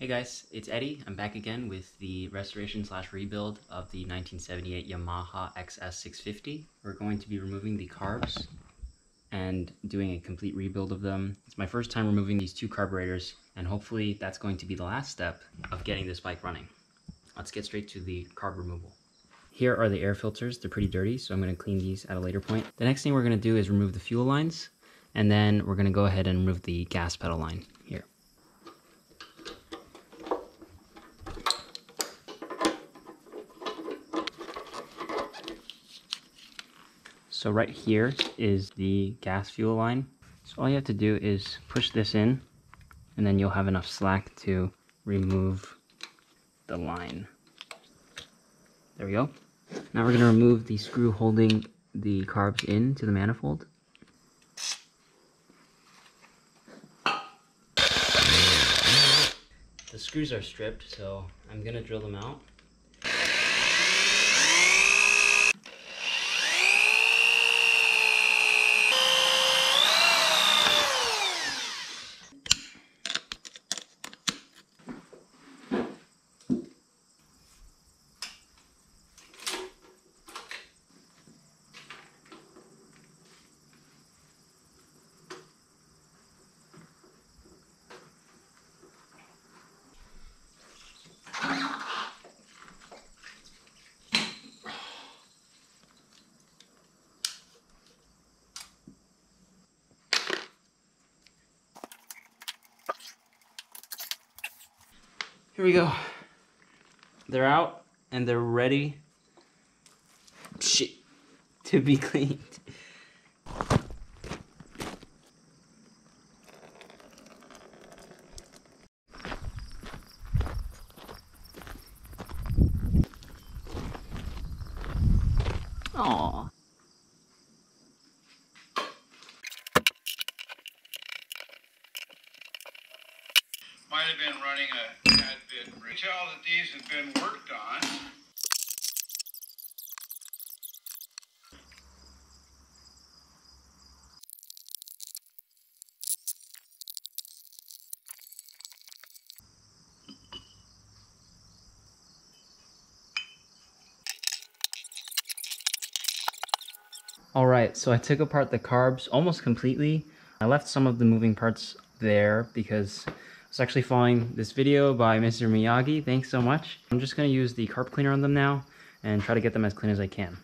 Hey guys, it's Eddie. I'm back again with the restoration slash rebuild of the 1978 Yamaha XS650. We're going to be removing the carbs and doing a complete rebuild of them. It's my first time removing these two carburetors, and hopefully that's going to be the last step of getting this bike running. Let's get straight to the carb removal. Here are the air filters. They're pretty dirty, so I'm going to clean these at a later point. The next thing we're going to do is remove the fuel lines, and then we're going to go ahead and remove the gas pedal line here. So right here is the gas fuel line. So all you have to do is push this in, and then you'll have enough slack to remove the line. There we go. Now we're going to remove the screw holding the carbs in to the manifold. The screws are stripped, so I'm going to drill them out. Here we go. They're out and they're ready to be cleaned. Aww. Might have been running a tad bit. Tell that these have been worked on. Alright, so I took apart the carbs almost completely. I left some of the moving parts there because I was actually following this video by Mr. Miyagi. Thanks so much. I'm just going to use the carb cleaner on them now and try to get them as clean as I can.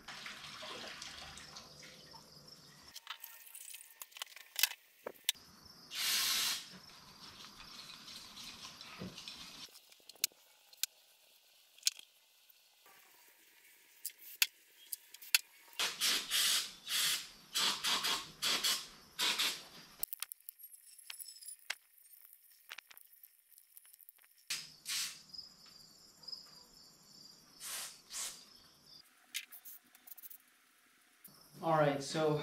Alright, so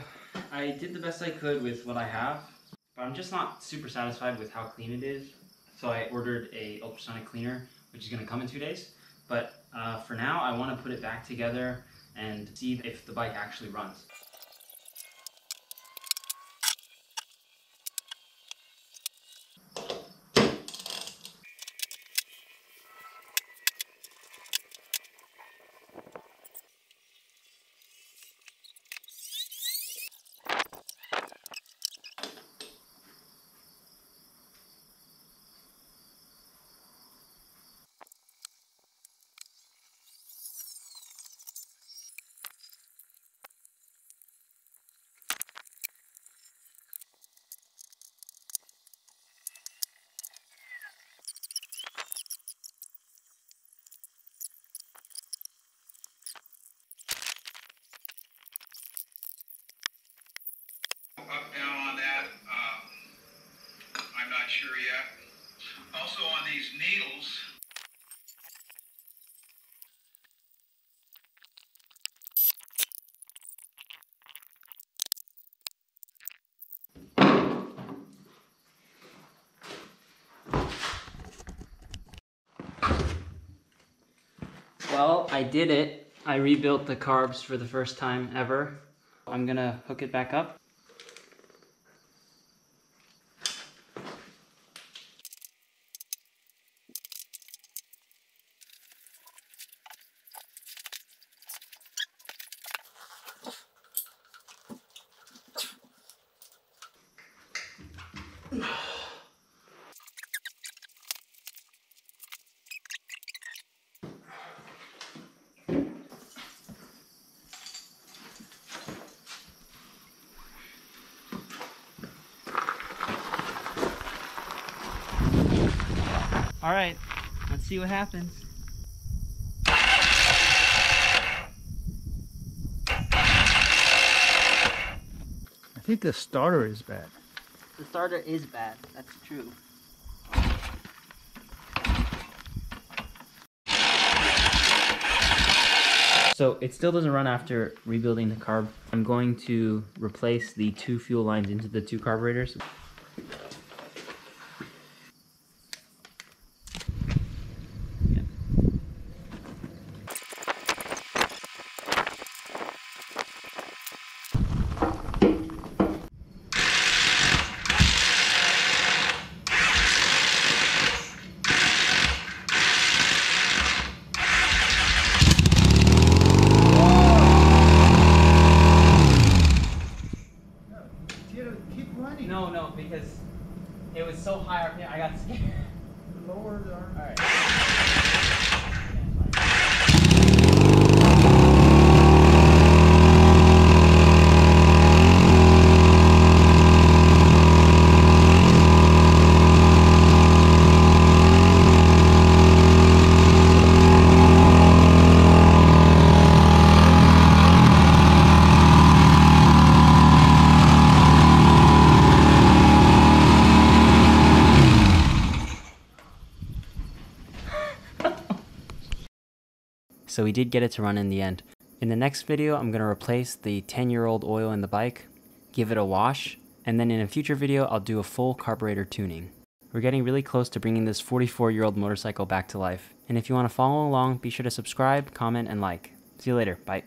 I did the best I could with what I have, but I'm just not super satisfied with how clean it is. So I ordered a ultrasonic cleaner, which is going to come in 2 days. But for now, I want to put it back together and see if the bike actually runs. Up, down on that, I'm not sure yet. Also on these needles, Well, I did it. I rebuilt the carbs for the first time ever. I'm gonna hook it back up. Alright, let's see what happens. I think the starter is bad. The starter is bad, that's true. So it still doesn't run after rebuilding the carb. I'm going to replace the 2 fuel lines into the 2 carburetors. No, because it was so high up here, I got scared. Lower the arm. Alright. So we did get it to run in the end. In the next video, I'm going to replace the 10-year-old oil in the bike, give it a wash, and then in a future video, I'll do a full carburetor tuning. We're getting really close to bringing this 44-year-old motorcycle back to life. And if you want to follow along, be sure to subscribe, comment, and like. See you later. Bye.